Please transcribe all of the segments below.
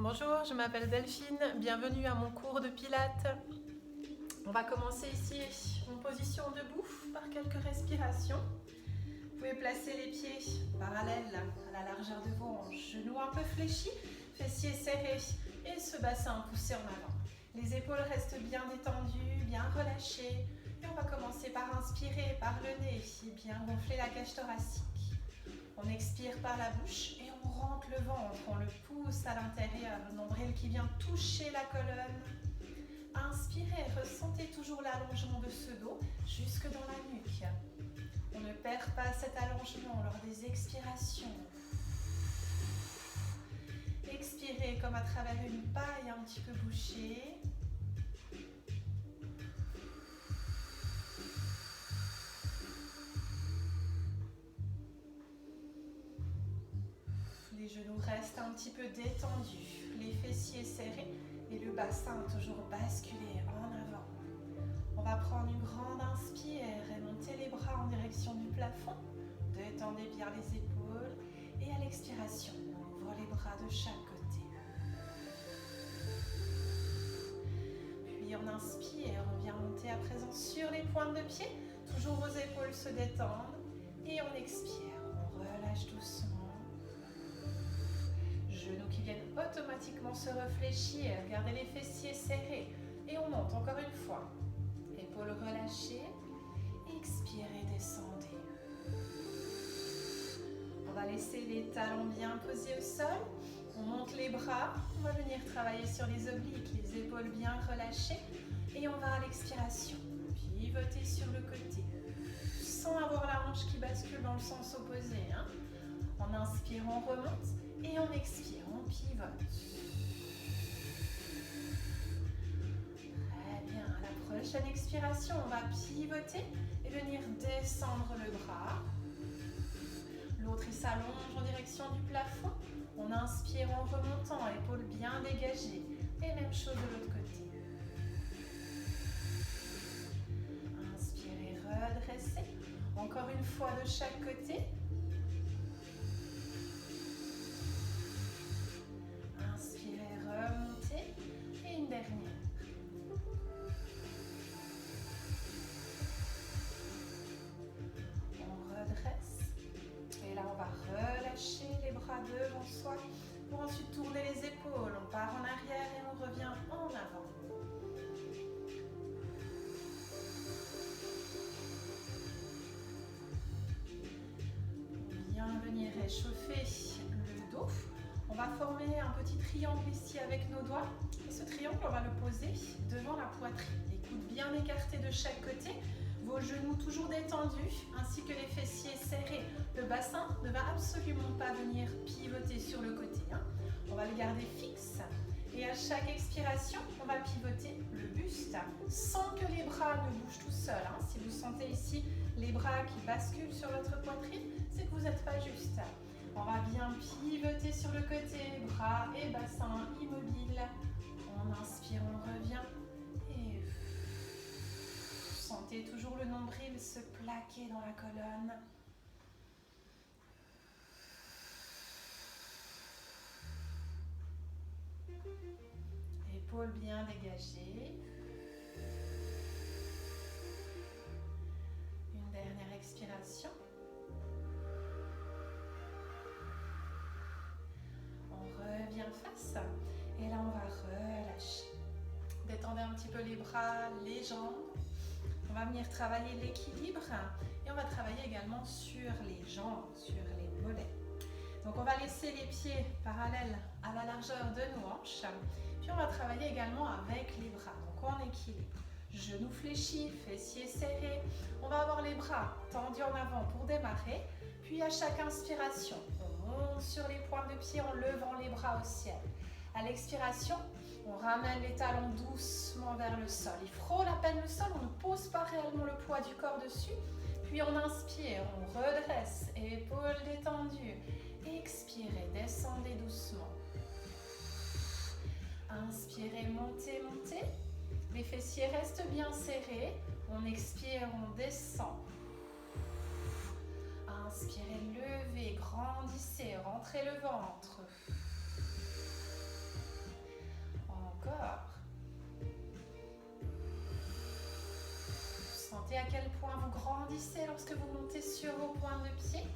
Bonjour, je m'appelle Delphine, bienvenue à mon cours de pilates. On va commencer ici en position debout par quelques respirations. Vous pouvez placer les pieds parallèles à la largeur de vos hanches, genoux un peu fléchis, fessiers serrés et ce bassin poussé en avant. Les épaules restent bien détendues, bien relâchées et on va commencer par inspirer par le nez et bien gonfler la cage thoracique. On expire par la bouche et on rentre le ventre, on le pousse à l'intérieur, le nombril qui vient toucher la colonne. Inspirez, ressentez toujours l'allongement de ce dos jusque dans la nuque. On ne perd pas cet allongement lors des expirations. Expirez comme à travers une paille un petit peu bouchée. Les genoux restent un petit peu détendus, les fessiers serrés et le bassin toujours basculé en avant. On va prendre une grande inspire et monter les bras en direction du plafond. Détendez bien les épaules et à l'expiration, on ouvre les bras de chaque côté. Puis on inspire, on vient monter à présent sur les pointes de pied. Toujours vos épaules se détendent et on expire, on relâche doucement. Genoux qui viennent automatiquement se réfléchir, gardez les fessiers serrés et on monte encore une fois. Épaules relâchées, expirez, descendez. On va laisser les talons bien posés au sol, on monte les bras, on va venir travailler sur les obliques, les épaules bien relâchées et on va à l'expiration, pivoter sur le côté, sans avoir la hanche qui bascule dans le sens opposé. On inspire, on remonte. Et on expire, on pivote. Très bien, à la prochaine expiration, on va pivoter et venir descendre le bras. L'autre, il s'allonge en direction du plafond. On inspire en remontant, épaules bien dégagées. Et même chose de l'autre côté. Inspirez, redressez. Encore une fois de chaque côté. Remontez et une dernière. On redresse et là on va relâcher les bras devant soi pour ensuite tourner les épaules. On part en arrière et on revient en avant. Bien venir réchauffer le dos. On va former un petit triangle ici avec nos doigts. Et ce triangle, on va le poser devant la poitrine. Les coudes bien écartés de chaque côté. Vos genoux toujours détendus, ainsi que les fessiers serrés. Le bassin ne va absolument pas venir pivoter sur le côté. On va le garder fixe. Et à chaque expiration, on va pivoter le buste sans que les bras ne bougent tout seuls. Si vous sentez ici les bras qui basculent sur votre poitrine, c'est que vous n'êtes pas juste. On va bien pivoter sur le côté, bras et bassin immobiles. On inspire, on revient. Et sentez toujours le nombril se plaquer dans la colonne. Épaules bien dégagées. Une dernière expiration. Revient face et là on va relâcher. Détendez un petit peu les bras, les jambes. On va venir travailler l'équilibre et on va travailler également sur les jambes, sur les mollets. Donc on va laisser les pieds parallèles à la largeur de nos hanches. Puis on va travailler également avec les bras, donc en équilibre. Genoux fléchis, fessiers serrés. On va avoir les bras tendus en avant pour démarrer. Puis à chaque inspiration, on monte sur les pointes de pied en levant les bras au ciel. À l'expiration, on ramène les talons doucement vers le sol. Il frôle à peine le sol, on ne pose pas réellement le poids du corps dessus. Puis on inspire, on redresse, épaules détendues. Expirez, descendez doucement. Inspirez, montez, montez. Les fessiers restent bien serrés. On expire, on descend. Inspirez, levez, grandissez, rentrez le ventre. grandissez lorsque vous montez sur vos pointes de pied.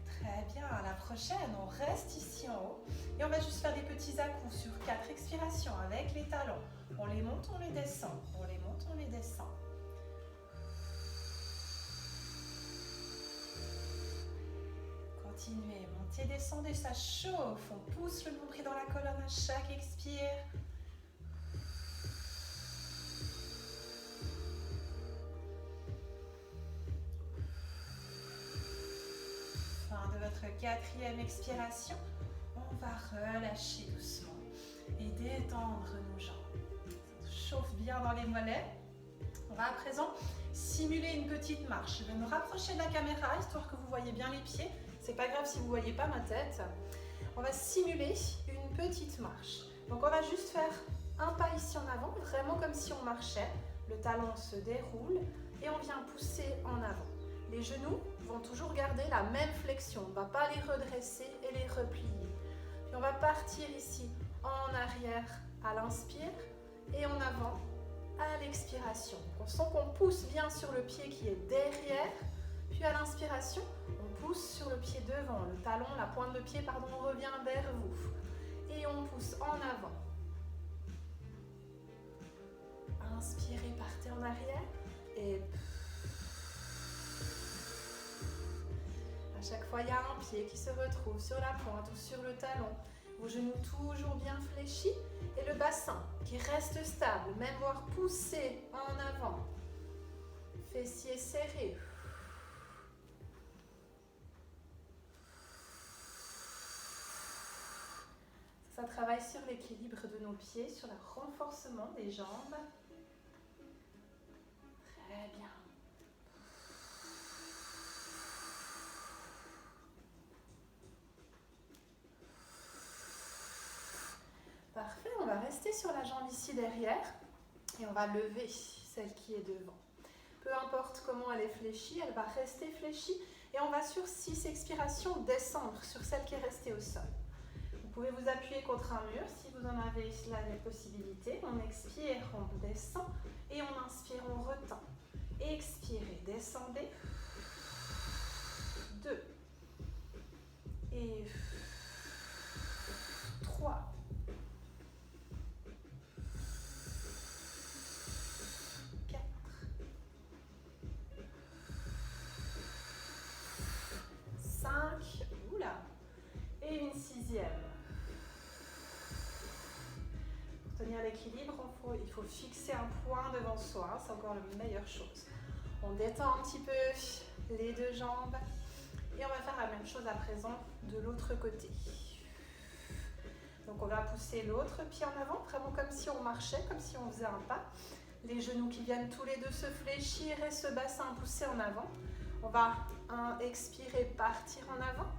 Très bien, à la prochaine, on reste ici en haut et on va juste faire des petits à-coups sur 4 expirations avec les talons. On les monte, on les descend, on les monte, on les descend. Continuez, montez, descendez, ça chauffe. On pousse le nombril dans la colonne à chaque expire. Fin de votre 4e expiration. On va relâcher doucement et détendre nos jambes. Ça chauffe bien dans les mollets. On va à présent simuler une petite marche. Je vais me rapprocher de la caméra histoire que vous voyez bien les pieds. C'est pas grave si vous ne voyez pas ma tête. On va simuler une petite marche. Donc on va juste faire un pas ici en avant, vraiment comme si on marchait. Le talon se déroule et on vient pousser en avant. Les genoux vont toujours garder la même flexion. On ne va pas les redresser et les replier. Puis on va partir ici en arrière à l'inspire et en avant à l'expiration. On sent qu'on pousse bien sur le pied qui est derrière. Puis à l'inspiration, on pousse sur le pied devant. Le talon, la pointe de pied, pardon, revient vers vous. Et on pousse en avant. Inspirez, partez en arrière. Et à chaque fois, il y a un pied qui se retrouve sur la pointe ou sur le talon. Vos genoux toujours bien fléchis. Et le bassin qui reste stable, même voire poussé en avant. Fessiers serrés. Ça travaille sur l'équilibre de nos pieds, sur le renforcement des jambes. Très bien. Parfait, on va rester sur la jambe ici derrière et on va lever celle qui est devant. Peu importe comment elle est fléchie, elle va rester fléchie et on va sur 6 expirations descendre sur celle qui est restée au sol. Vous pouvez vous appuyer contre un mur si vous en avez la possibilité. On expire, on descend et on inspire, on retend. Expirez, descendez. 2 et 3. 4. 5. Oula. Et une 6e. Pour tenir l'équilibre, il faut fixer un point devant soi. C'est encore la meilleure chose. On détend un petit peu les 2 jambes. Et on va faire la même chose à présent de l'autre côté. Donc on va pousser l'autre pied en avant, vraiment comme si on marchait, comme si on faisait un pas. Les genoux qui viennent tous les deux se fléchir et ce bassin pousser en avant. On va expirer, partir en avant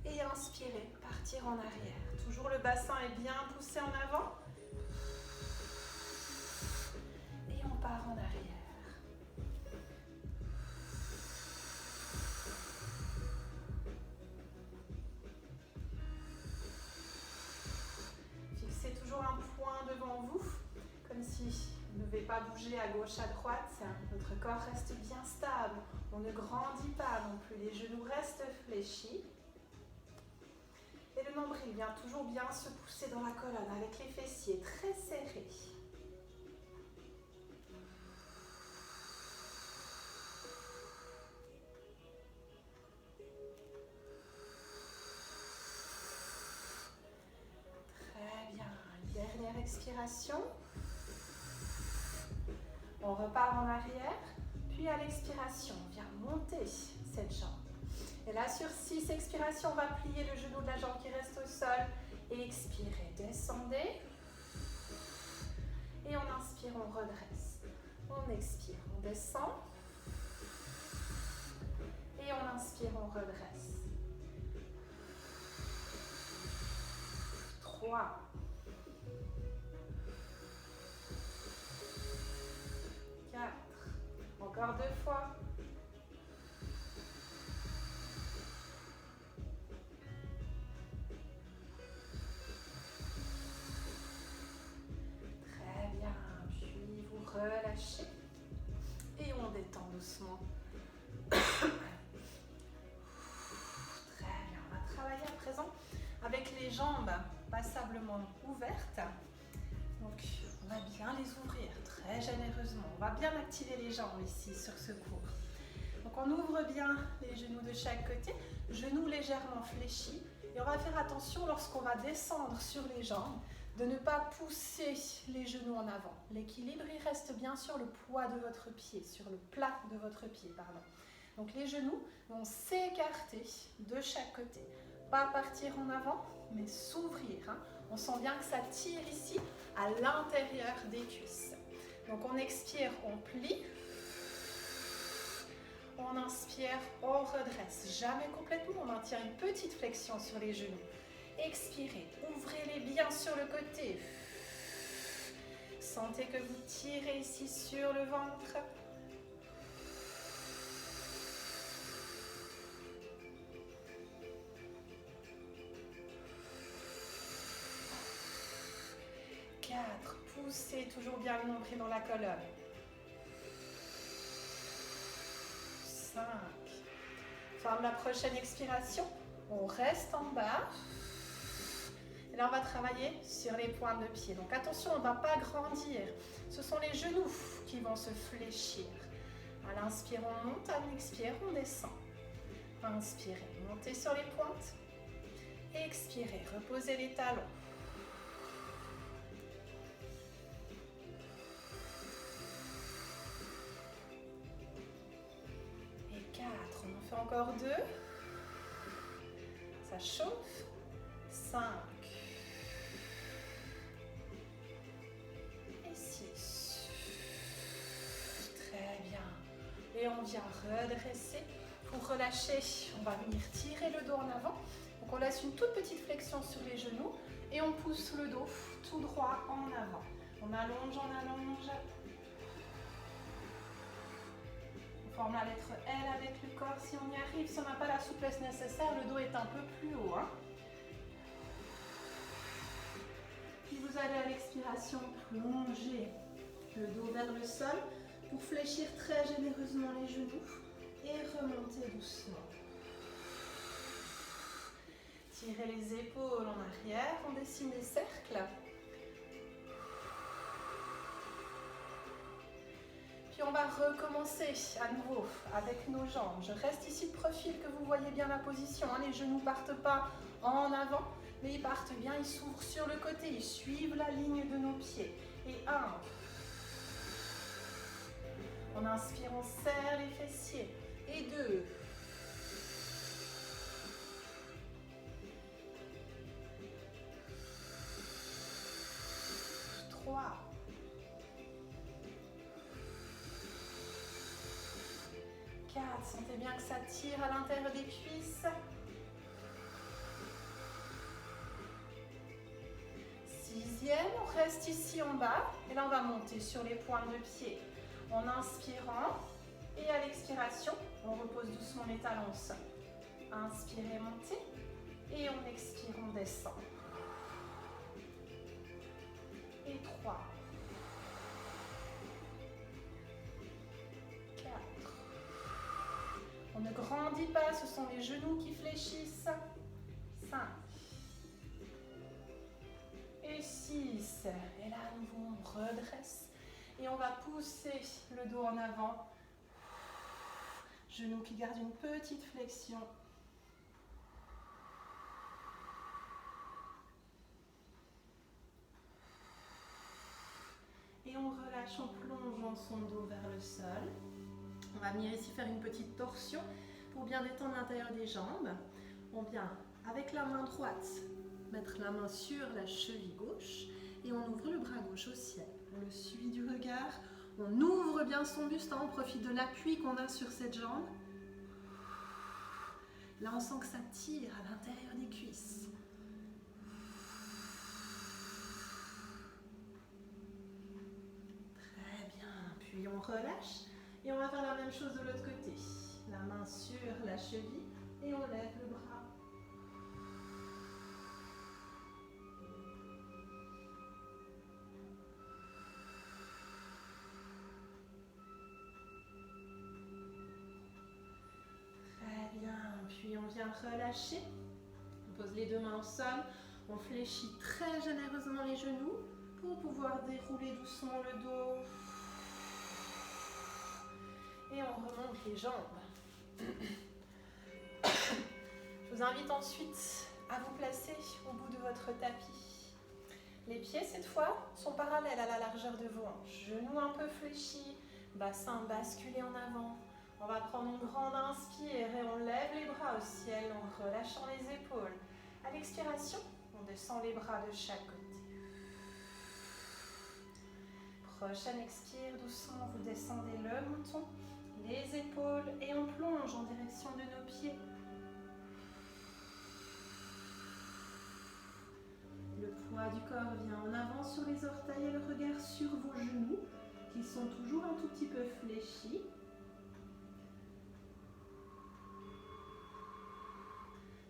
et inspirer, partir en arrière. Toujours le bassin est bien poussé en avant. Et on part en arrière. Fixez toujours un point devant vous, comme si vous ne devez pas bouger à gauche, à droite. Votre corps reste bien stable. On ne grandit pas non plus. Les genoux restent fléchis. Et le nombril vient toujours bien se pousser dans la colonne avec les fessiers très serrés. Très bien. Une dernière expiration. On repart en arrière. Puis à l'expiration, on vient monter cette jambe. Et là, sur 6 expirations, on va plier le genou de la jambe qui reste au sol. Et expirez, descendez. Et on inspire, on redresse. On expire, on descend. Et on inspire, on redresse. 3. 4. Encore 2 fois. jambes passablement ouvertes. Donc, on va bien les ouvrir très généreusement. On va bien activer les jambes ici sur ce cours. Donc, on ouvre bien les genoux de chaque côté, genoux légèrement fléchis. Et on va faire attention lorsqu'on va descendre sur les jambes de ne pas pousser les genoux en avant. L'équilibre, il reste bien sur le poids de votre pied, sur le plat de votre pied, pardon. Donc les genoux vont s'écarter de chaque côté. Pas partir en avant, mais s'ouvrir. On sent bien que ça tire ici à l'intérieur des cuisses. Donc on expire, on plie. On inspire, on redresse. Jamais complètement, on maintient une petite flexion sur les genoux. Expirez, ouvrez-les bien sur le côté. Sentez que vous tirez ici sur le ventre. Poussez toujours bien le nombril dans la colonne. 5. Ferme la prochaine expiration. On reste en bas. Et là, on va travailler sur les pointes de pied. Donc attention, on ne va pas grandir. Ce sont les genoux qui vont se fléchir. À l'inspire, on monte. À l'expire, on descend. Inspirez, montez sur les pointes. Expirez, reposez les talons. Encore 2. Ça chauffe. 5. Et 6. Très bien. Et on vient redresser. Pour relâcher, on va venir tirer le dos en avant. Donc on laisse une toute petite flexion sur les genoux et on pousse le dos tout droit en avant. On allonge, on allonge. Forme la lettre L avec le corps si on y arrive. Si on n'a pas la souplesse nécessaire, le dos est un peu plus haut. Puis vous allez à l'expiration plonger le dos vers le sol pour fléchir très généreusement les genoux et remonter doucement. Tirez les épaules en arrière, on dessine des cercles. Puis on va recommencer à nouveau avec nos jambes. Je reste ici de profil, que vous voyez bien la position. Les genoux ne partent pas en avant, mais ils partent bien, ils s'ouvrent sur le côté, ils suivent la ligne de nos pieds. Et 1. On inspire, on serre les fessiers. Et 2. 3. 4, sentez bien que ça tire à l'intérieur des cuisses. 6e, on reste ici en bas. Et là, on va monter sur les pointes de pied. En inspirant et à l'expiration, on repose doucement les talons au sol. Inspirez, montez. Et on expire, on descend. Et 3. 4. On ne grandit pas, ce sont les genoux qui fléchissent. 5. Et 6. Et là, à nouveau, on redresse. Et on va pousser le dos en avant. Genoux qui gardent une petite flexion. Et on relâche en plongeant son dos vers le sol. On va venir ici faire une petite torsion pour bien détendre l'intérieur des jambes. On vient avec la main droite mettre la main sur la cheville gauche et on ouvre le bras gauche au ciel. On le suit du regard, on ouvre bien son buste, on profite de l'appui qu'on a sur cette jambe. Là on sent que ça tire à l'intérieur des cuisses. Très bien, puis on relâche et on va faire la même chose de l'autre côté. La main sur la cheville et on lève le bras. Puis on vient relâcher, on pose les deux mains au sol, On fléchit très généreusement les genoux pour pouvoir dérouler doucement le dos. Et on remonte les jambes. Je vous invite ensuite à vous placer au bout de votre tapis. Les pieds, cette fois, sont parallèles à la largeur de vos hanches. Genoux un peu fléchis, bassin basculé en avant. On va prendre une grande inspire et on lève les bras au ciel en relâchant les épaules. À l'expiration, on descend les bras de chaque côté. Prochaine expire, doucement, vous descendez le menton, les épaules et on plonge en direction de nos pieds. Le poids du corps vient en avant sur les orteils et le regard sur vos genoux qui sont toujours un tout petit peu fléchis.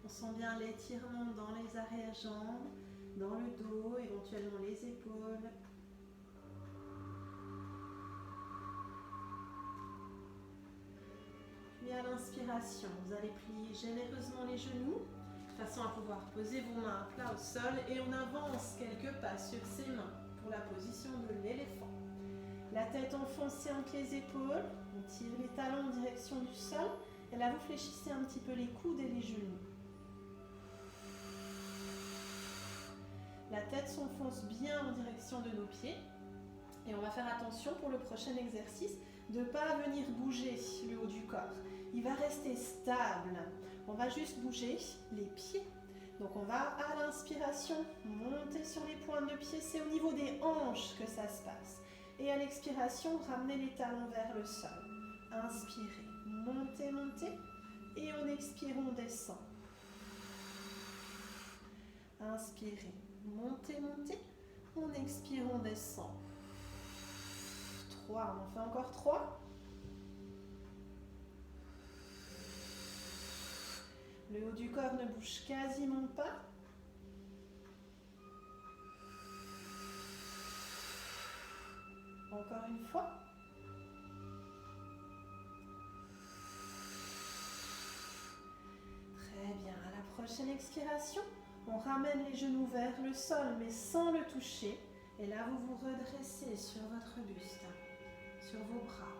On sent bien l'étirement dans les arrière-jambes, dans le dos, éventuellement les épaules. Puis à l'inspiration, vous allez plier généreusement les genoux, de façon à pouvoir poser vos mains à plat au sol et on avance quelques pas sur ses mains pour la position de l'éléphant. La tête enfoncée entre les épaules, on tire les talons en direction du sol et là vous fléchissez un petit peu les coudes et les genoux. La tête s'enfonce bien en direction de nos pieds et on va faire attention pour le prochain exercice de ne pas venir bouger le haut du corps. Il va rester stable. On va juste bouger les pieds. Donc on va à l'inspiration monter sur les pointes de pied. C'est au niveau des hanches que ça se passe. Et à l'expiration, ramenez les talons vers le sol. Inspirez, montez, montez. Et on expire, on descend. Inspirez, montez, montez. On expire, on descend. 3, on en fait encore 3. Le haut du corps ne bouge quasiment pas. Encore une fois. Très bien. À la prochaine expiration, on ramène les genoux vers le sol, mais sans le toucher. Et là, vous vous redressez sur votre buste, sur vos bras.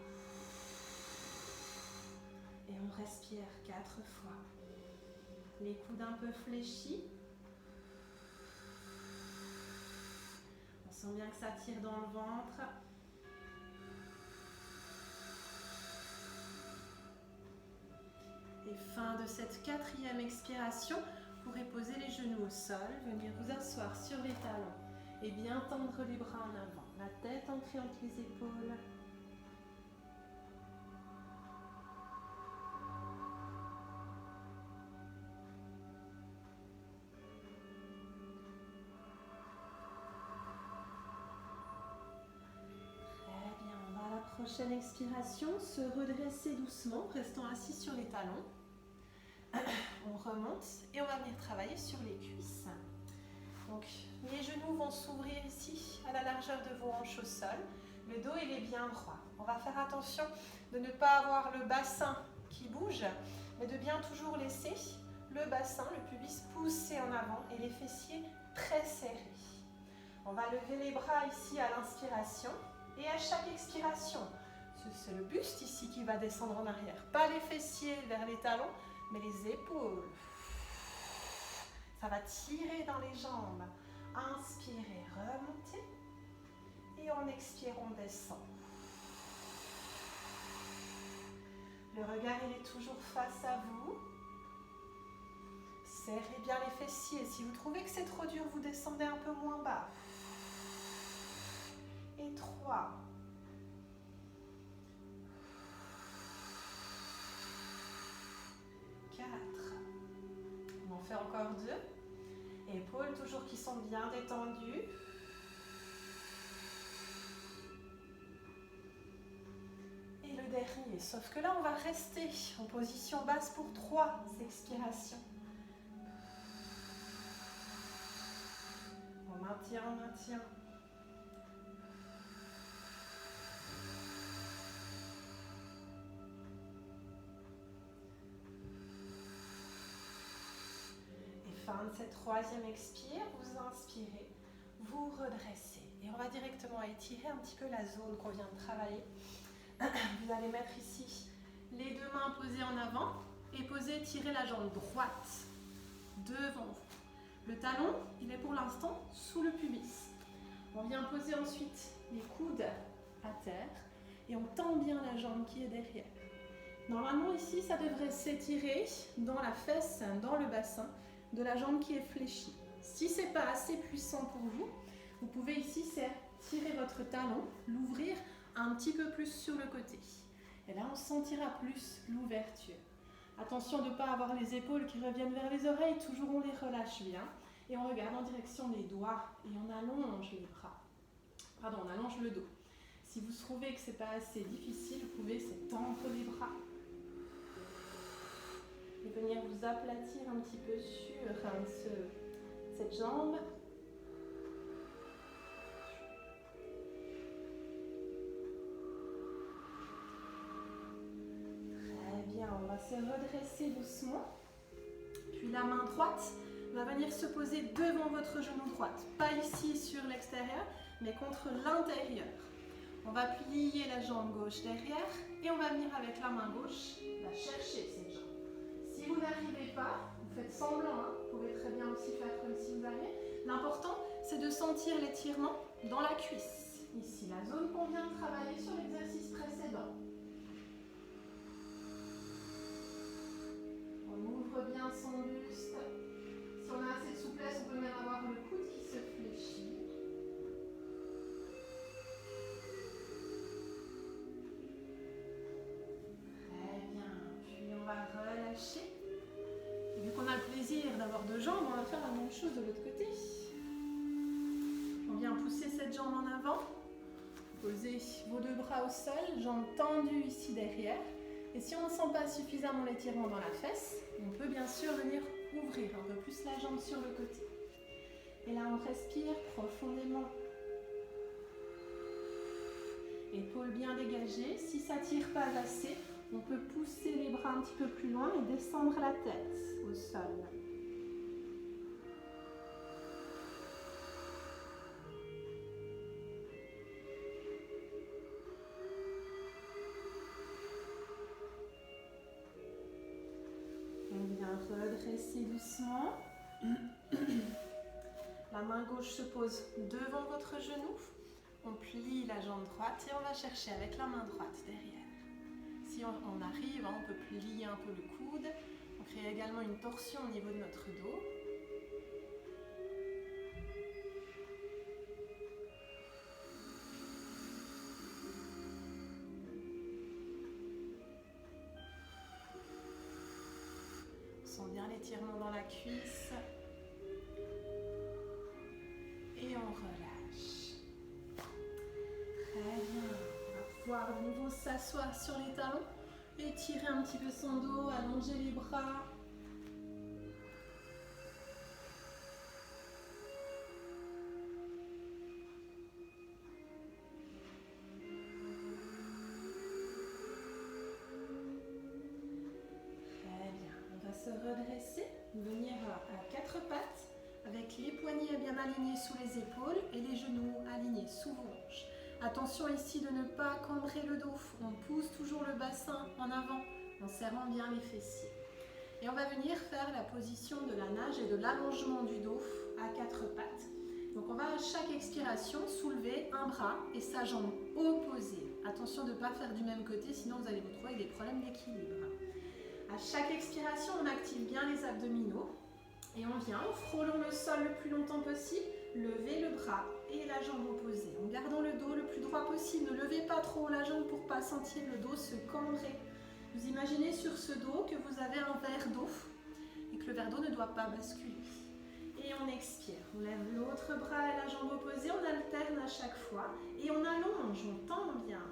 Et on respire 4 fois. Les coudes un peu fléchis. On sent bien que ça tire dans le ventre. Et fin de cette 4e expiration, vous pourrez poser les genoux au sol, venir vous asseoir sur les talons et bien tendre les bras en avant. La tête ancrée entre les épaules. Prochaine expiration, se redresser doucement, restant assis sur les talons. On remonte et on va venir travailler sur les cuisses. Donc, les genoux vont s'ouvrir ici à la largeur de vos hanches au sol. Le dos, il est bien droit. On va faire attention de ne pas avoir le bassin qui bouge, mais de bien toujours laisser le bassin, le pubis pousser en avant et les fessiers très serrés. On va lever les bras ici à l'inspiration. Et à chaque expiration, c'est le buste ici qui va descendre en arrière. Pas les fessiers vers les talons, mais les épaules. Ça va tirer dans les jambes. Inspirez, remontez. Et en expirant, on descend. Le regard, il est toujours face à vous. Serrez bien les fessiers. Si vous trouvez que c'est trop dur, vous descendez un peu moins bas. Et 3. 4. On en fait encore 2. Épaules toujours qui sont bien détendues. Et le dernier. Sauf que là, on va rester en position basse pour 3 expirations. On maintient, on maintient. Fin fin de cette troisième expire, vous inspirez, vous redressez. Et on va directement étirer un petit peu la zone qu'on vient de travailler. Vous allez mettre ici les deux mains posées en avant et tirer la jambe droite devant vous. Le talon, il est pour l'instant sous le pubis. On vient poser ensuite les coudes à terre et on tend bien la jambe qui est derrière. Normalement ici, ça devrait s'étirer dans la fesse, dans le bassin de la jambe qui est fléchie. Si ce n'est pas assez puissant pour vous, vous pouvez ici tirer votre talon, l'ouvrir un petit peu plus sur le côté. Et là, on sentira plus l'ouverture. Attention de ne pas avoir les épaules qui reviennent vers les oreilles, toujours on les relâche bien. Et on regarde en direction des doigts et on allonge les bras. Pardon, on allonge le dos. Si vous trouvez que ce n'est pas assez difficile, vous pouvez tendre les bras. Et venir vous aplatir un petit peu sur cette jambe. Très bien, on va se redresser doucement. Puis la main droite va venir se poser devant votre genou droit. Pas ici sur l'extérieur, mais contre l'intérieur. On va plier la jambe gauche derrière et on va venir avec la main gauche la chercher cette jambe. Si vous n'arrivez pas, vous faites semblant, vous pouvez très bien aussi faire comme si vous alliez. L'important, c'est de sentir l'étirement dans la cuisse. Ici, la zone qu'on vient de travailler sur l'exercice précédent. On ouvre bien son buste. Si on a assez de souplesse, on peut même avoir le coude qui se fléchit. Très bien. Puis on va relâcher. Et vu qu'on a le plaisir d'avoir deux jambes, on va faire la même chose de l'autre côté. On vient pousser cette jambe en avant. Posez vos deux bras au sol, jambes tendues ici derrière. Et si on ne sent pas suffisamment l'étirement dans la fesse, on peut bien sûr venir ouvrir un peu plus la jambe sur le côté. Et là, on respire profondément. Épaules bien dégagées. Si ça ne tire pas assez, on peut pousser les bras un petit peu plus loin et descendre la tête au sol. On vient redresser doucement. La main gauche se pose devant votre genou. On plie la jambe droite et on va chercher avec la main droite derrière. Si on arrive, on peut plier un peu le coude. On crée également une torsion au niveau de notre dos. On sent bien l'étirement dans la cuisse. Et on relâche. Très bien. On va pouvoir de nouveau s'asseoir sur les talons. Étirer un petit peu son dos, allonger les bras. Très bien. On va se redresser, venir à quatre pattes avec les poignets bien alignés sous les épaules et les genoux alignés sous vos hanches. Attention ici de ne pas cambrer le dos. On pousse toujours le bassin en avant en serrant bien les fessiers. Et on va venir faire la position de la nage et de l'allongement du dos à quatre pattes. Donc on va à chaque expiration soulever un bras et sa jambe opposée. Attention de ne pas faire du même côté, sinon vous allez vous trouver avec des problèmes d'équilibre. À chaque expiration, on active bien les abdominaux. Et on vient en frôlant le sol le plus longtemps possible, lever le bras et la jambe opposée. En gardant le dos le plus droit possible, ne levez pas trop la jambe pour ne pas sentir le dos se cambrer. Vous imaginez sur ce dos que vous avez un verre d'eau et que le verre d'eau ne doit pas basculer. Et on expire, on lève l'autre bras et la jambe opposée, on alterne à chaque fois et on allonge, on tend bien.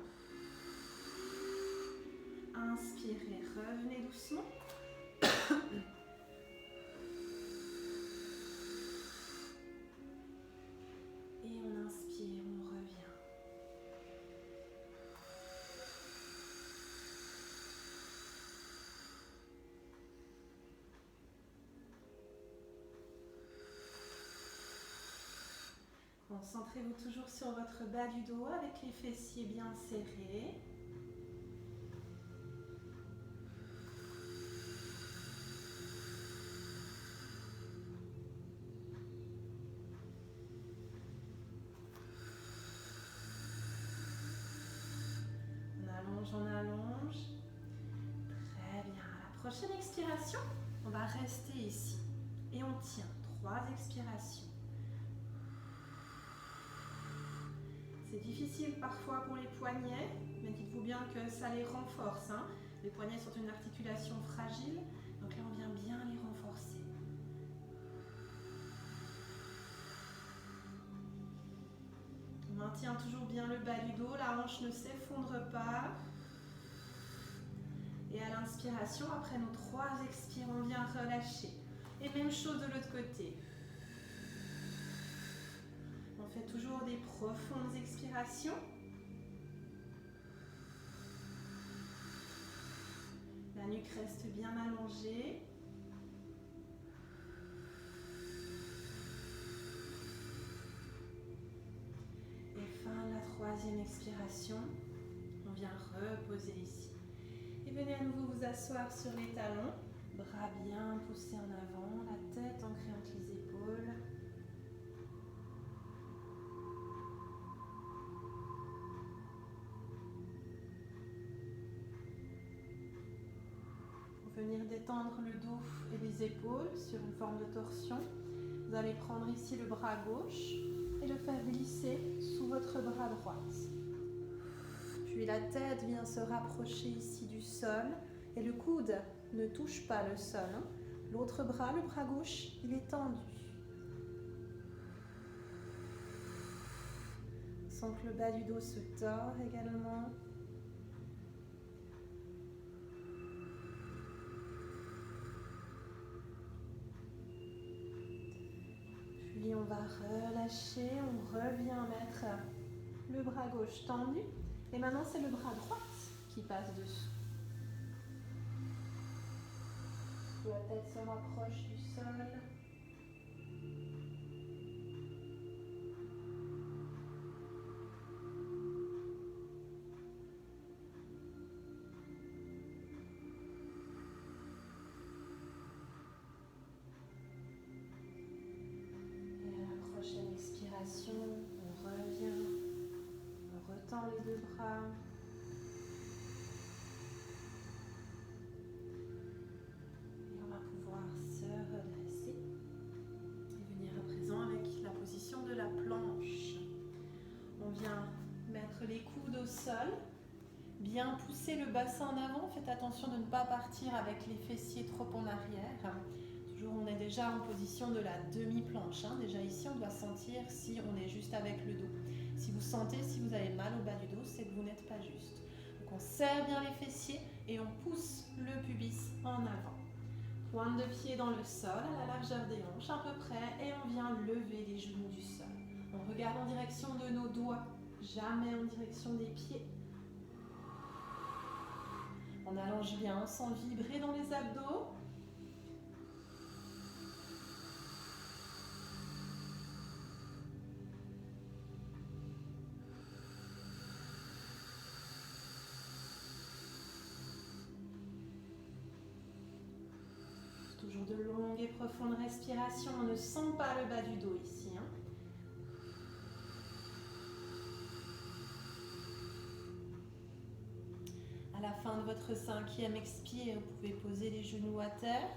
Inspirez, revenez doucement. Et on inspire, on revient. Concentrez-vous toujours sur votre bas du dos avec les fessiers bien serrés. On allonge. Très bien. À la prochaine expiration, on va rester ici. Et on tient 3 expirations. C'est difficile parfois pour les poignets, mais dites-vous bien que ça les renforce. Les poignets sont une articulation fragile, donc là on vient bien les renforcer. On maintient toujours bien le bas du dos, la hanche ne s'effondre pas. Et à l'inspiration, après nos 3 expires, on vient relâcher. Et même chose de l'autre côté. On fait toujours des profondes expirations. La nuque reste bien allongée. Et fin de la 3e expiration, on vient reposer ici. Et venez à nouveau vous asseoir sur les talons, bras bien poussés en avant, la tête ancrée entre les épaules. Pour venir détendre le dos et les épaules sur une forme de torsion, vous allez prendre ici le bras gauche et le faire glisser sous votre bras droit. Puis la tête vient se rapprocher ici du sol et le coude ne touche pas le sol. L'autre bras, le bras gauche, il est tendu. On sent que le bas du dos se tord également. Puis on va relâcher, on revient mettre le bras gauche tendu. Et maintenant, c'est le bras droit qui passe dessous. La tête se rapproche du sol. Et à la prochaine expiration, on revient. On retend les 2 bras. Et on va pouvoir se redresser. Et venir à présent avec la position de la planche. On vient mettre les coudes au sol. Bien pousser le bassin en avant. Faites attention de ne pas partir avec les fessiers trop en arrière. Toujours, on est déjà en position de la demi-planche. Déjà ici, on doit sentir si on est juste avec le dos. Si vous sentez, si vous avez mal au bas du dos, c'est que vous n'êtes pas juste. Donc on serre bien les fessiers et on pousse le pubis en avant. Pointe de pied dans le sol, à la largeur des hanches à peu près, et on vient lever les genoux du sol. On regarde en direction de nos doigts, jamais en direction des pieds. On allonge bien sans vibrer dans les abdos. Toujours de longues et profondes respirations. On ne sent pas le bas du dos ici. À la fin de votre 5e expire, vous pouvez poser les genoux à terre.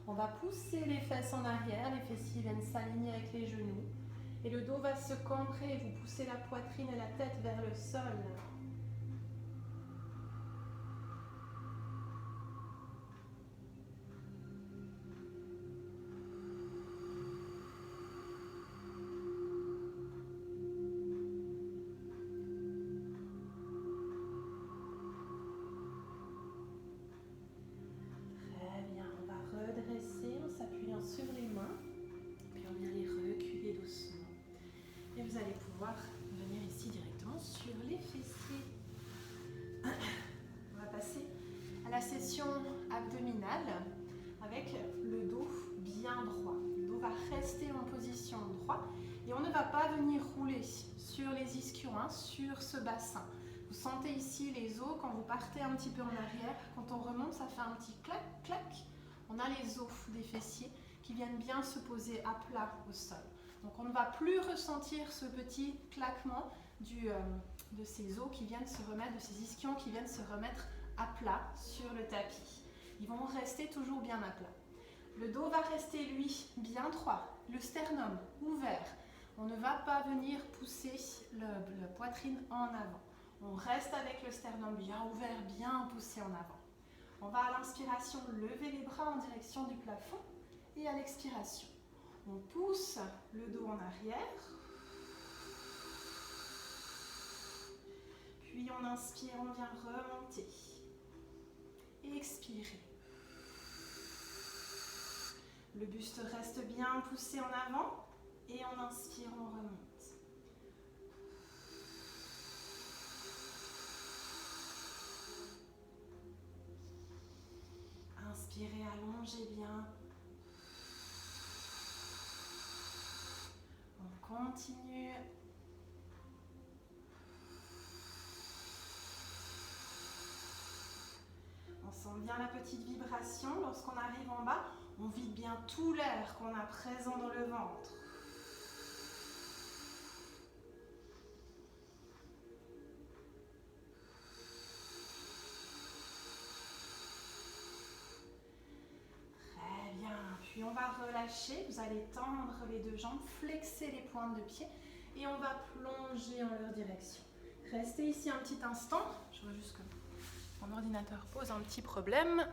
On va pousser les fesses en arrière. Les fessiers viennent s'aligner avec les genoux. Et le dos va se camprer. Vous poussez la poitrine et la tête vers le sol. Sur les mains, puis on vient les reculer doucement. Et vous allez pouvoir venir ici directement sur les fessiers. On va passer à la session abdominale avec le dos bien droit. Le dos va rester en position droite Et on ne va pas venir rouler sur les ischions, hein, sur ce bassin. Vous sentez ici les os, quand vous partez un petit peu en arrière, quand on remonte, ça fait un petit clac, clac. On a les os des fessiers qui viennent bien se poser à plat au sol. Donc on ne va plus ressentir ce petit claquement de ces os qui viennent se remettre, de ces ischions qui viennent se remettre à plat sur le tapis. Ils vont rester toujours bien à plat. Le dos va rester, lui, bien droit, le sternum ouvert. On ne va pas venir pousser la poitrine en avant. On reste avec le sternum bien ouvert, bien poussé en avant. On va à l'inspiration lever les bras en direction du plafond et à l'expiration, on pousse le dos en arrière. Puis on inspire, on vient remonter. Et expirer. Le buste reste bien poussé en avant et on inspire, on remonte. Inspirez, allongez bien. On continue. On sent bien la petite vibration. Lorsqu'on arrive en bas, on vide bien tout l'air qu'on a présent dans le ventre. Très bien. Puis on va relâcher. Vous allez tendre les deux jambes, flexer les pointes de pied et on va plonger en leur direction. Restez ici un petit instant. Je vois juste que mon ordinateur pose un petit problème.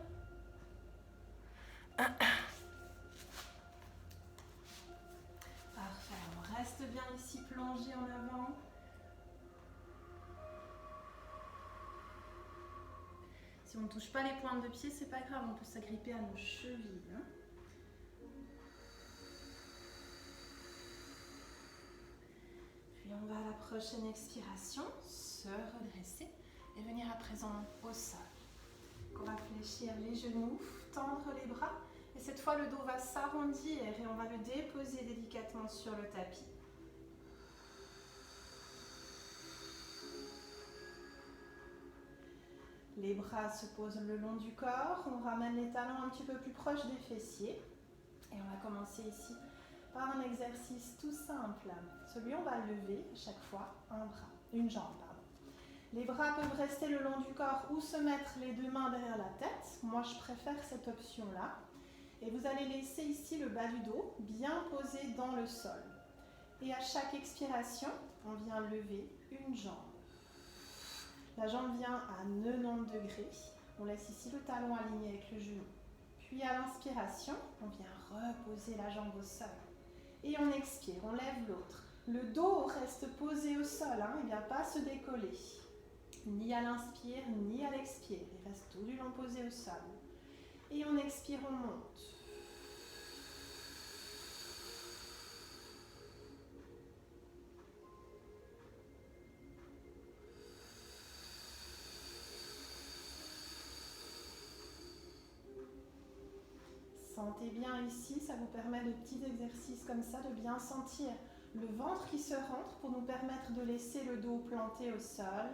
Parfait, on reste bien ici plongé en avant. Si on ne touche pas les pointes de pied, c'est pas grave, on peut s'agripper à nos chevilles. Hein. Puis on va à la prochaine expiration, se redresser et venir à présent au sol. On va fléchir les genoux, tendre les bras. Et cette fois, le dos va s'arrondir et on va le déposer délicatement sur le tapis. Les bras se posent le long du corps. On ramène les talons un petit peu plus proches des fessiers. Et on va commencer ici par un exercice tout simple. Celui, on va lever chaque fois une jambe. Les bras peuvent rester le long du corps ou se mettre les deux mains derrière la tête. Moi, je préfère cette option-là. Et vous allez laisser ici le bas du dos bien posé dans le sol. Et à chaque expiration, on vient lever une jambe. La jambe vient à 90 degrés. On laisse ici le talon aligné avec le genou. Puis à l'inspiration, on vient reposer la jambe au sol. Et on expire, on lève l'autre. Le dos reste posé au sol, hein, il ne vient pas se décoller. Ni à l'inspire, ni à l'expire. Il reste tout du long posé au sol. Et on expire, on monte. Sentez bien ici, ça vous permet de petits exercices comme ça, de bien sentir le ventre qui se rentre pour nous permettre de laisser le dos planté au sol.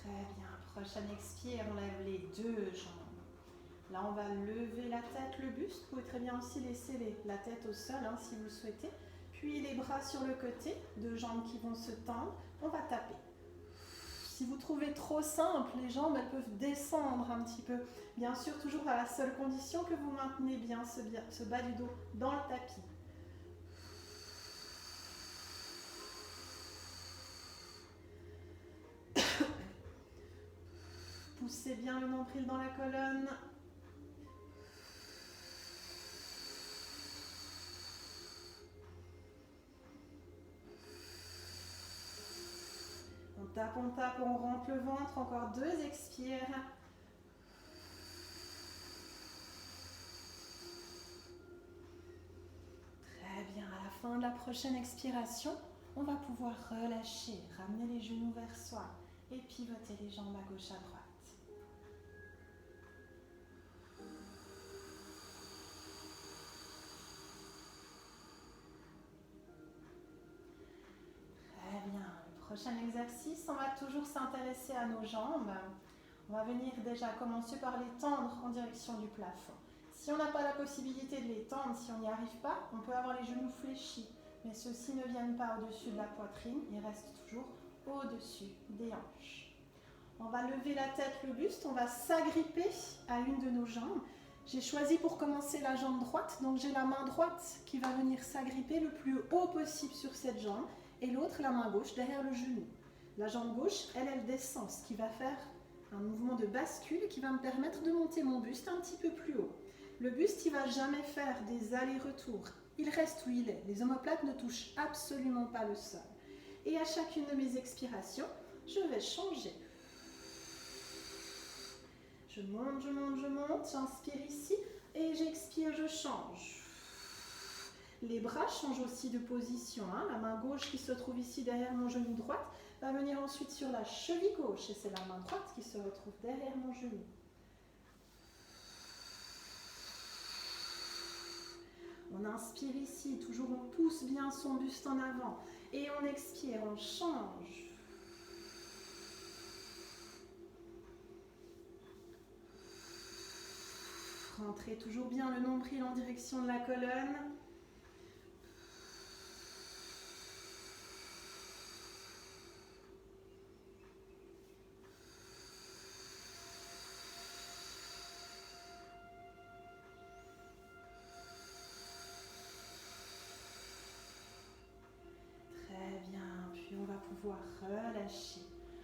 Très bien, prochaine expire, on lève les deux jambes. Là, on va lever la tête, le buste. Vous pouvez très bien aussi laisser la tête au sol hein, si vous le souhaitez. Puis les bras sur le côté, deux jambes qui vont se tendre. On va taper. Si vous trouvez trop simple, les jambes elles peuvent descendre un petit peu. Bien sûr, toujours à la seule condition que vous maintenez bien ce bas du dos dans le tapis. Poussez bien le nombril dans la colonne. On tape, on rentre le ventre. Encore deux expires. Très bien. À la fin de la prochaine expiration, On va pouvoir relâcher, ramener les genoux vers soi et pivoter les jambes à gauche, à droite. Très bien. Le prochain exercice, on va toujours s'intéresser à nos jambes. On va venir déjà commencer par les tendre en direction du plafond. Si on n'a pas la possibilité de les tendre, si on n'y arrive pas, on peut avoir les genoux fléchis. Mais ceux-ci ne viennent pas au-dessus de la poitrine, ils restent toujours au-dessus des hanches. On va lever la tête, le buste, on va s'agripper à une de nos jambes. J'ai choisi pour commencer la jambe droite, donc j'ai la main droite qui va venir s'agripper le plus haut possible sur cette jambe et l'autre, la main gauche, derrière le genou. La jambe gauche, elle descend, ce qui va faire un mouvement de bascule qui va me permettre de monter mon buste un petit peu plus haut. Le buste, il ne va jamais faire des allers-retours. Il reste où il est. Les omoplates ne touchent absolument pas le sol. Et à chacune de mes expirations, je vais changer. Je monte, je monte, je monte. J'inspire ici et j'expire, je change. Les bras changent aussi de position. La main gauche qui se trouve ici derrière mon genou droit va venir ensuite sur la cheville gauche et c'est la main droite qui se retrouve derrière mon genou. On inspire ici, toujours on pousse bien son buste en avant et on expire, on change. Rentrez toujours bien le nombril en direction de la colonne. Pouvoir relâcher.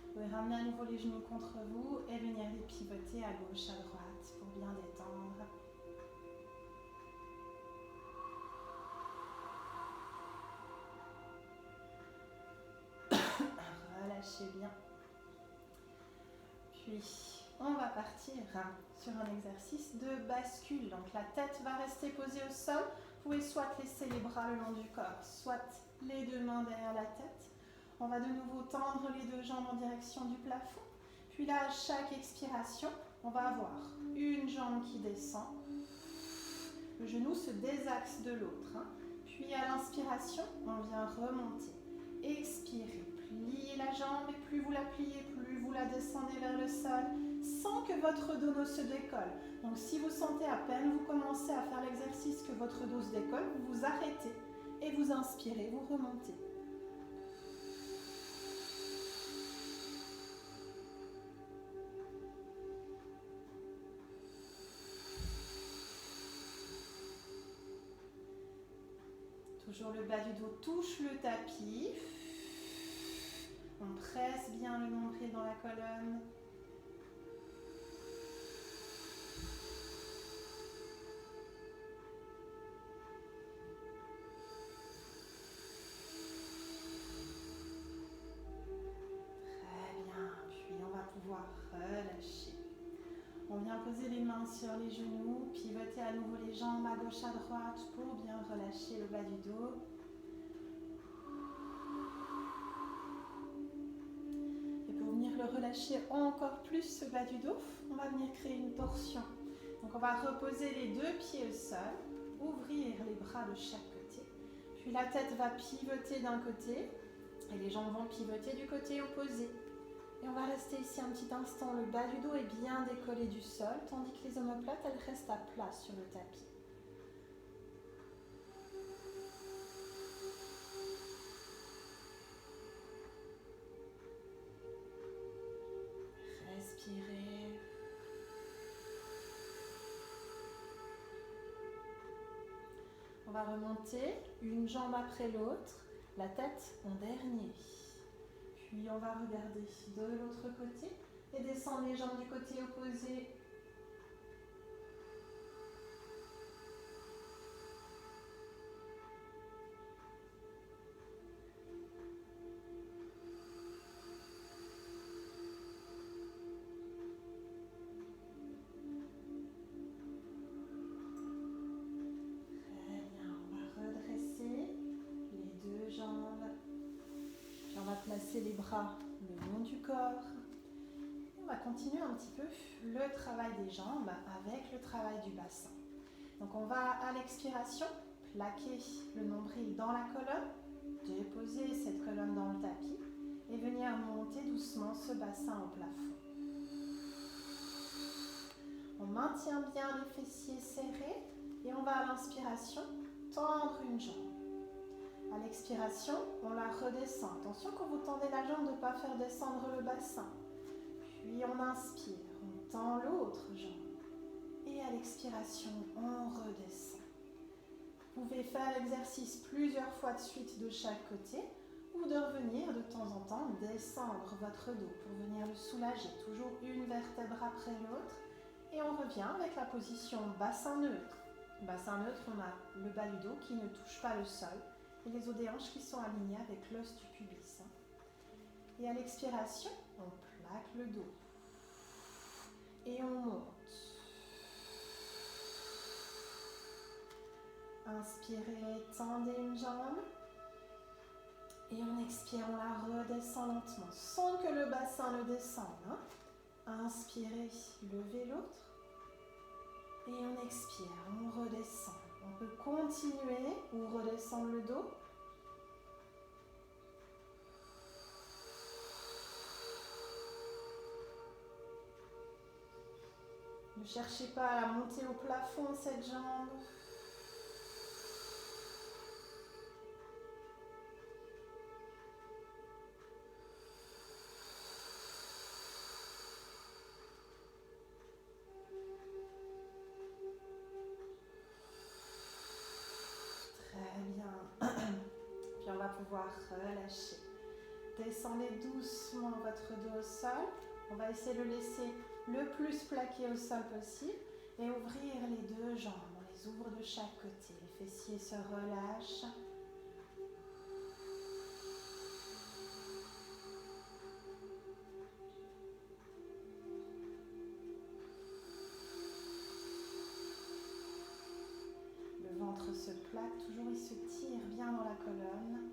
Vous pouvez ramener à nouveau les genoux contre vous et venir les pivoter à gauche, à droite pour bien détendre. Relâchez bien. Puis, on va partir sur un exercice de bascule. Donc, la tête va rester posée au sol. Vous pouvez soit laisser les bras le long du corps, soit les deux mains derrière la tête. On va de nouveau tendre les deux jambes en direction du plafond. Puis là, à chaque expiration, on va avoir une jambe qui descend. Le genou se désaxe de l'autre. Puis à l'inspiration, on vient remonter. Expirez, pliez la jambe et plus vous la pliez, plus vous la descendez vers le sol sans que votre dos ne se décolle. Donc si vous sentez à peine, vous commencez à faire l'exercice que votre dos se décolle, vous vous arrêtez et vous inspirez, vous remontez. Toujours le bas du dos touche le tapis. On presse bien le nombril dans la colonne. Très bien. Puis on va pouvoir relâcher. On vient poser les mains sur les genoux, pivoter à nouveau les jambes à gauche, à droite pour bien relâcher le bas du dos. Et pour venir le relâcher encore plus, ce bas du dos, on va venir créer une torsion. Donc on va reposer les deux pieds au sol, ouvrir les bras de chaque côté. Puis la tête va pivoter d'un côté et les jambes vont pivoter du côté opposé. Et on va rester ici un petit instant, le bas du dos est bien décollé du sol, tandis que les omoplates, elles restent à plat sur le tapis. Respirez. On va remonter une jambe après l'autre, la tête en dernier. Puis on va regarder de l'autre côté et descendre les jambes du côté opposé. Très bien, on va redresser les deux jambes. bras le long du corps. On va continuer un petit peu le travail des jambes avec le travail du bassin. Donc on va à l'expiration plaquer le nombril dans la colonne, déposer cette colonne dans le tapis et venir monter doucement ce bassin au plafond. On maintient bien les fessiers serrés et on va à l'inspiration tendre une jambe. À l'expiration, on la redescend. Attention quand vous tendez la jambe de ne pas faire descendre le bassin. Puis on inspire, on tend l'autre jambe. Et à l'expiration, on redescend. Vous pouvez faire l'exercice plusieurs fois de suite de chaque côté ou de revenir de temps en temps descendre votre dos pour venir le soulager. Toujours une vertèbre après l'autre. Et on revient avec la position bassin neutre. Bassin neutre, on a le bas du dos qui ne touche pas le sol et les os des hanches qui sont alignés avec l'os du pubis. Et à l'expiration, on plaque le dos et on monte. Inspirez, tendez une jambe et on expire, on la redescend lentement sans que le bassin ne descende. Inspirez, levez l'autre. Et on expire, on redescend. On peut continuer ou redescendre le dos. Ne cherchez pas à monter au plafond cette jambe. Puis on va pouvoir relâcher. Descendez doucement votre dos au sol. On va essayer de le laisser le plus plaqué au sol possible et ouvrir les deux jambes. On les ouvre de chaque côté. Les fessiers se relâchent. Le ventre se plaque, toujours il se tire bien dans la colonne.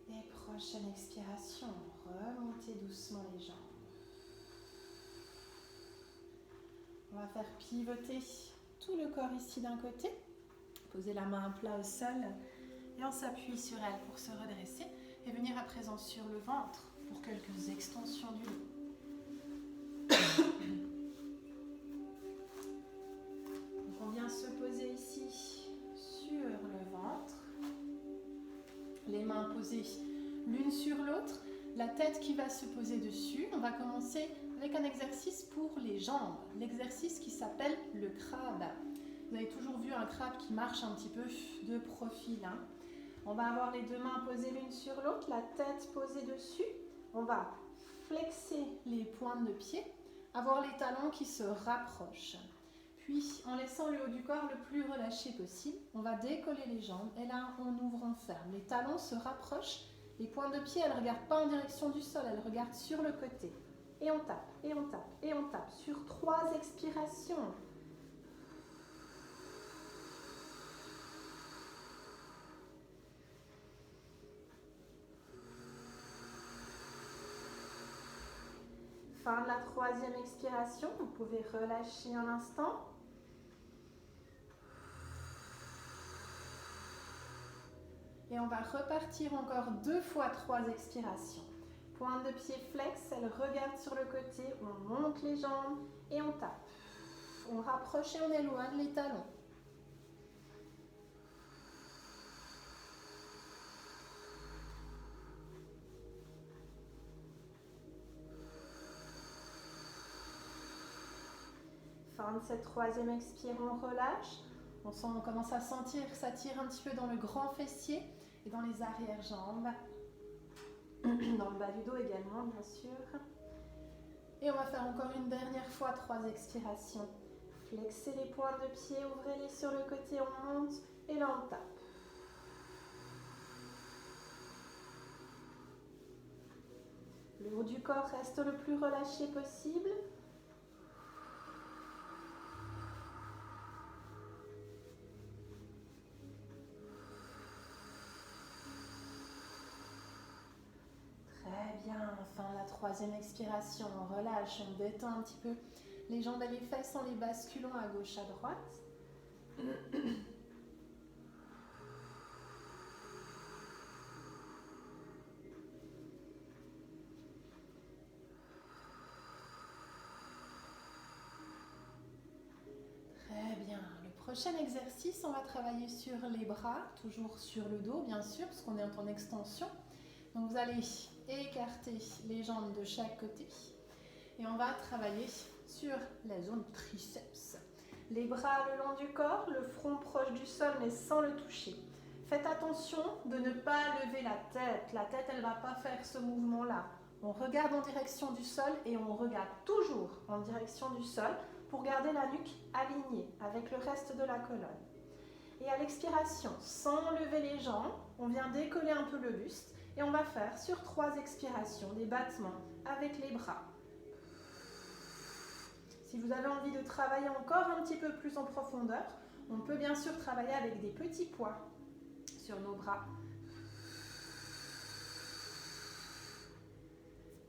Et prochaine expiration, remontez doucement les jambes. On va faire pivoter tout le corps ici d'un côté. Posez la main à plat au sol et on s'appuie sur elle pour se redresser et venir à présent sur le ventre pour quelques extensions du dos. Donc on vient se poser ici sur le ventre. Les mains posées l'une sur l'autre, la tête qui va se poser dessus. On va commencer avec un exercice pour les jambes, l'exercice qui s'appelle le crabe. Vous avez toujours vu un crabe qui marche un petit peu de profil. On va avoir les deux mains posées l'une sur l'autre, la tête posée dessus. On va flexer les pointes de pied, avoir les talons qui se rapprochent. Puis, en laissant le haut du corps le plus relâché possible, on va décoller les jambes et là, on ouvre, on ferme. Les talons se rapprochent, les pointes de pied, elles ne regardent pas en direction du sol, elles regardent sur le côté. Et on tape, et on tape, et on tape sur 3 expirations. Fin de la 3e expiration, vous pouvez relâcher un instant. Et on va repartir encore 2 fois 3 expirations. Pointe de pied flex, elle regarde sur le côté, on monte les jambes et on tape. On rapproche et on éloigne les talons. Fin de cette 3e expire, on relâche. On commence à sentir que ça tire un petit peu dans le grand fessier et dans les arrière-jambes. Dans le bas du dos également, bien sûr. Et on va faire encore une dernière fois 3 expirations. Flexez les pointes de pied, ouvrez-les sur le côté, on monte et là on tape. Le haut du corps reste le plus relâché possible. Enfin, la troisième expiration, on relâche, on détend un petit peu les jambes et les fesses en les basculant à gauche, à droite. Très bien. Le prochain exercice, on va travailler sur les bras, toujours sur le dos, bien sûr, parce qu'on est en extension. Donc vous allez écarter les jambes de chaque côté et on va travailler sur la zone triceps. Les bras le long du corps, le front proche du sol mais sans le toucher. Faites attention de ne pas lever la tête. La tête, elle ne va pas faire ce mouvement-là. On regarde en direction du sol et on regarde toujours en direction du sol pour garder la nuque alignée avec le reste de la colonne. Et à l'expiration, sans lever les jambes, on vient décoller un peu le buste et on va faire sur 3 expirations des battements avec les bras. Si vous avez envie de travailler encore un petit peu plus en profondeur, on peut bien sûr travailler avec des petits poids sur nos bras.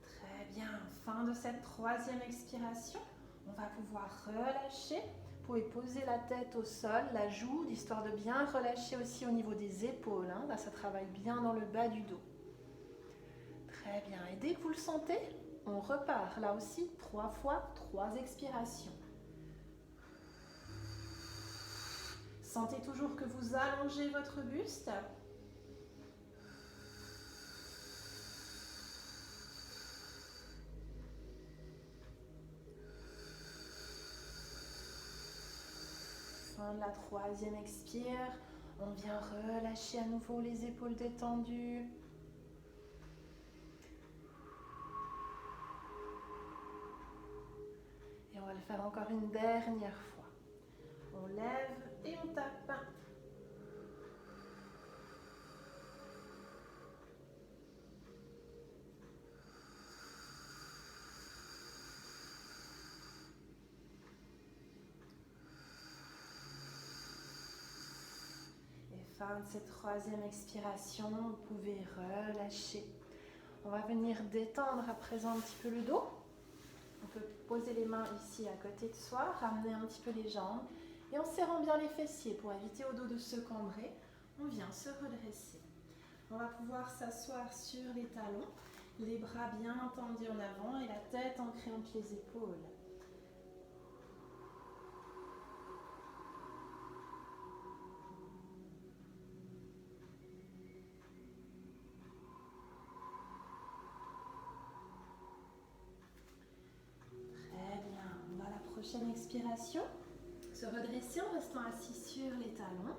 Très bien, fin de cette 3e expiration, on va pouvoir relâcher. Vous pouvez poser la tête au sol, la joue, histoire de bien relâcher aussi au niveau des épaules. Là, ça travaille bien dans le bas du dos. Très bien, et dès que vous le sentez, on repart. Là aussi, 3 fois, 3 expirations. Sentez toujours que vous allongez votre buste. Fin de la 3e expire. On vient relâcher à nouveau les épaules détendues. Et on va le faire encore une dernière fois. On lève et on tape. Fin de cette 3e expiration, vous pouvez relâcher. On va venir détendre à présent un petit peu le dos. On peut poser les mains ici à côté de soi, ramener un petit peu les jambes et en serrant bien les fessiers pour éviter au dos de se cambrer, on vient se redresser. On va pouvoir s'asseoir sur les talons, les bras bien tendus en avant et la tête ancrée entre les épaules. Prochaine expiration, se redresser en restant assis sur les talons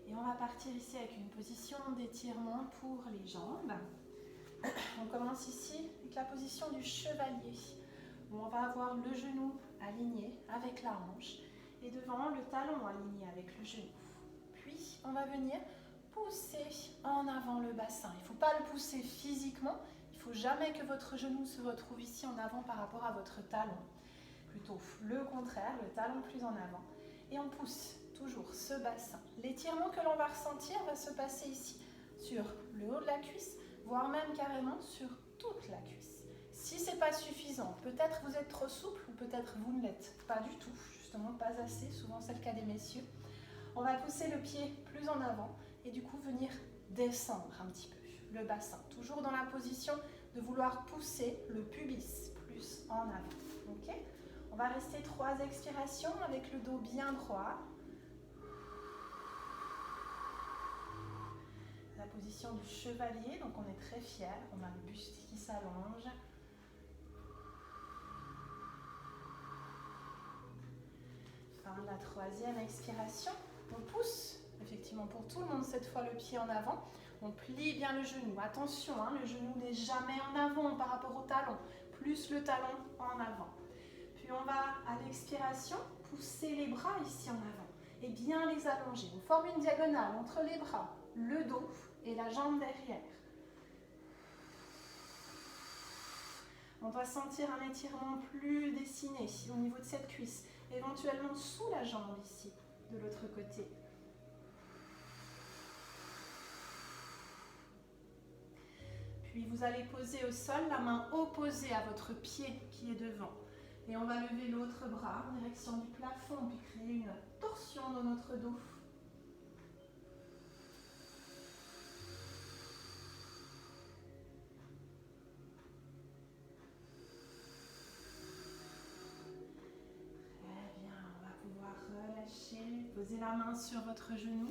et on va partir ici avec une position d'étirement pour les jambes. On commence ici avec la position du chevalier où on va avoir le genou aligné avec la hanche et devant le talon aligné avec le genou. Puis on va venir pousser en avant le bassin. Il ne faut pas le pousser physiquement, il ne faut jamais que votre genou se retrouve ici en avant par rapport à votre talon. Plutôt le contraire, le talon plus en avant. Et on pousse toujours ce bassin. L'étirement que l'on va ressentir va se passer ici sur le haut de la cuisse, voire même carrément sur toute la cuisse. Si ce n'est pas suffisant, peut-être vous êtes trop souple ou peut-être vous ne l'êtes pas du tout, justement pas assez, souvent c'est le cas des messieurs. On va pousser le pied plus en avant et du coup venir descendre un petit peu le bassin. Toujours dans la position de vouloir pousser le pubis plus en avant. Ok ? On va rester 3 expirations avec le dos bien droit. La position du chevalier, donc on est très fiers. On a le buste qui s'allonge. Fin de la 3e expiration. On pousse, effectivement pour tout le monde cette fois le pied en avant. On plie bien le genou. Attention, le genou n'est jamais en avant par rapport au talon. Plus le talon en avant. Puis on va, à l'expiration, pousser les bras ici en avant et bien les allonger. On forme une diagonale entre les bras, le dos et la jambe derrière. On doit sentir un étirement plus dessiné ici au niveau de cette cuisse, éventuellement sous la jambe ici, de l'autre côté. Puis vous allez poser au sol la main opposée à votre pied qui est devant. Et on va lever l'autre bras en direction du plafond, puis créer une torsion dans notre dos. Très bien, on va pouvoir relâcher, poser la main sur votre genou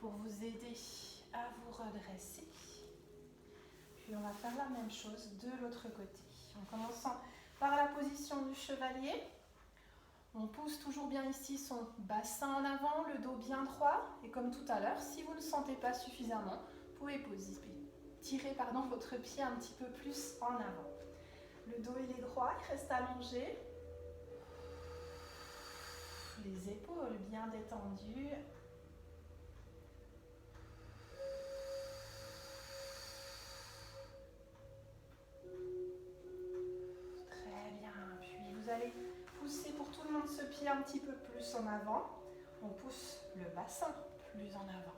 pour vous aider à vous redresser. Puis on va faire la même chose de l'autre côté. En commençant par la position du chevalier, on pousse toujours bien ici son bassin en avant, le dos bien droit. Et comme tout à l'heure, si vous ne le sentez pas suffisamment, vous pouvez tirer votre pied un petit peu plus en avant. Le dos il est droit, il reste allongé. Les épaules bien détendues. Vous allez pousser pour tout le monde ce pied un petit peu plus en avant. On pousse le bassin plus en avant.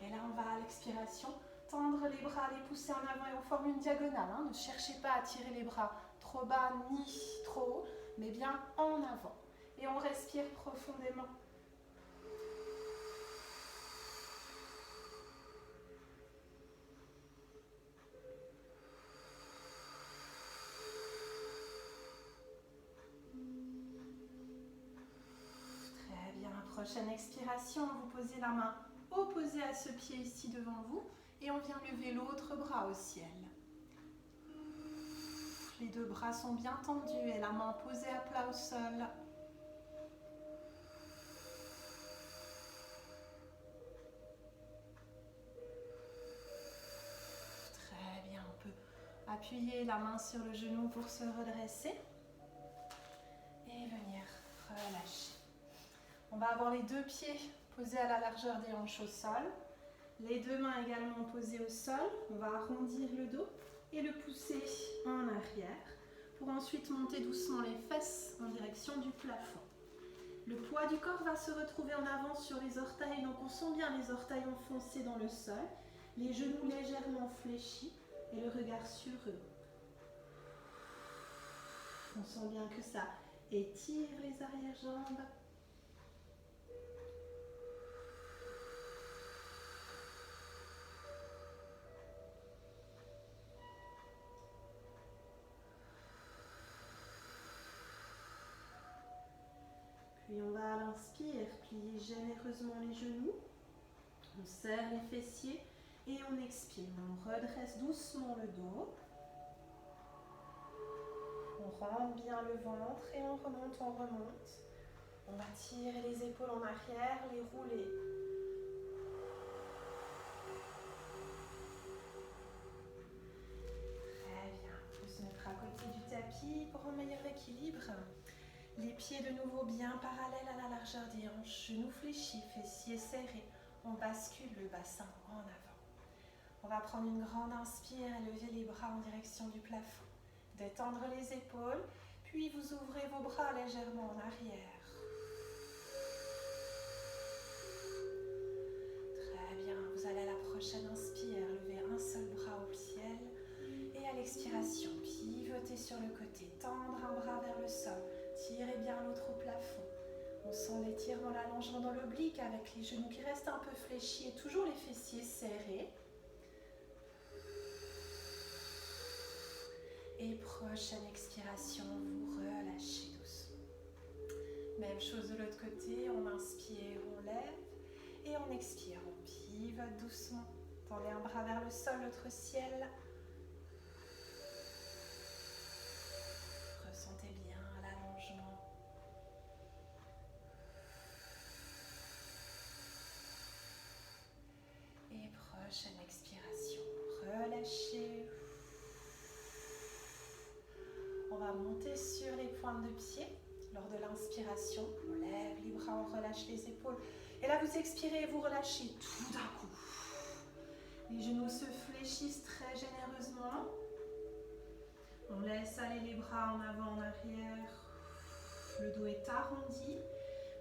Et là, on va à l'expiration tendre les bras, les pousser en avant et on forme une diagonale. Ne cherchez pas à tirer les bras trop bas ni trop haut, mais bien en avant. Et on respire profondément. Prochaine expiration, vous posez la main opposée à ce pied ici devant vous et on vient lever l'autre bras au ciel. Les deux bras sont bien tendus et la main posée à plat au sol. Très bien, on peut appuyer la main sur le genou pour se redresser et venir relâcher. On va avoir les deux pieds posés à la largeur des hanches au sol. Les deux mains également posées au sol. On va arrondir le dos et le pousser en arrière pour ensuite monter doucement les fesses en direction du plafond. Le poids du corps va se retrouver en avant sur les orteils. Donc on sent bien les orteils enfoncés dans le sol. Les genoux légèrement fléchis et le regard sur eux. On sent bien que ça étire les arrière-jambes. Puis on va à l'inspire, plier généreusement les genoux. On serre les fessiers et on expire. On redresse doucement le dos. On rentre bien le ventre et on remonte, on remonte. On va tirer les épaules en arrière, les rouler. Très bien. On peut se mettre à côté du tapis pour un meilleur équilibre. Les pieds de nouveau bien parallèles à la largeur des hanches, genoux fléchis, fessiers serrés. On bascule le bassin en avant. On va prendre une grande inspire et lever les bras en direction du plafond. Détendre les épaules, puis vous ouvrez vos bras légèrement en arrière. Très bien, vous allez à la prochaine inspire, lever un seul bras au ciel. Et à l'expiration, pivotez sur le côté, tendre un bras vers le sol. Tirez bien l'autre au plafond. On sent l'étirement, l'allongement dans l'oblique avec les genoux qui restent un peu fléchis et toujours les fessiers serrés. Et prochaine expiration, vous relâchez doucement. Même chose de l'autre côté, on inspire, on lève et on expire, on pivote doucement. Tendez un bras vers le sol, l'autre ciel. Ressentez bien l'allongement. Et prochaine expiration, relâchez. On va monter sur les pointes de pied. Lors de l'inspiration, on lève les bras, on relâche les épaules. Et là, vous expirez et vous relâchez tout d'un coup. Les genoux se fléchissent très généreusement. On laisse aller les bras en avant, en arrière. Le dos est arrondi.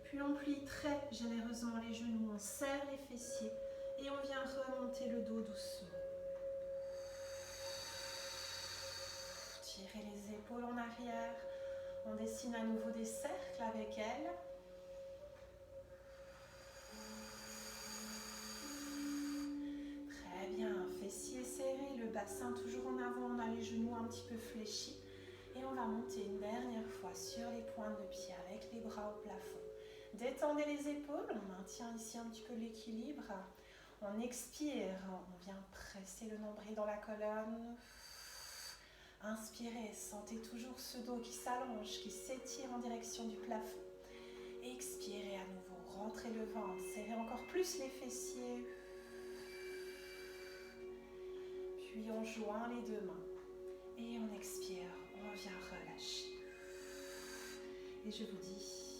Puis on plie très généreusement les genoux. On serre les fessiers et on vient remonter le dos doucement. centrer les épaules en arrière. On dessine à nouveau des cercles avec elles. Très bien, fessiers serrés, le bassin toujours en avant, on a les genoux un petit peu fléchis. Et on va monter une dernière fois sur les pointes de pied avec les bras au plafond. Détendez les épaules, on maintient ici un petit peu l'équilibre. On expire, on vient presser le nombril dans la colonne. Inspirez, sentez toujours ce dos qui s'allonge, qui s'étire en direction du plafond. Expirez à nouveau, rentrez le ventre, serrez encore plus les fessiers. Puis on joint les deux mains. Et on expire, on vient relâcher. Et je vous dis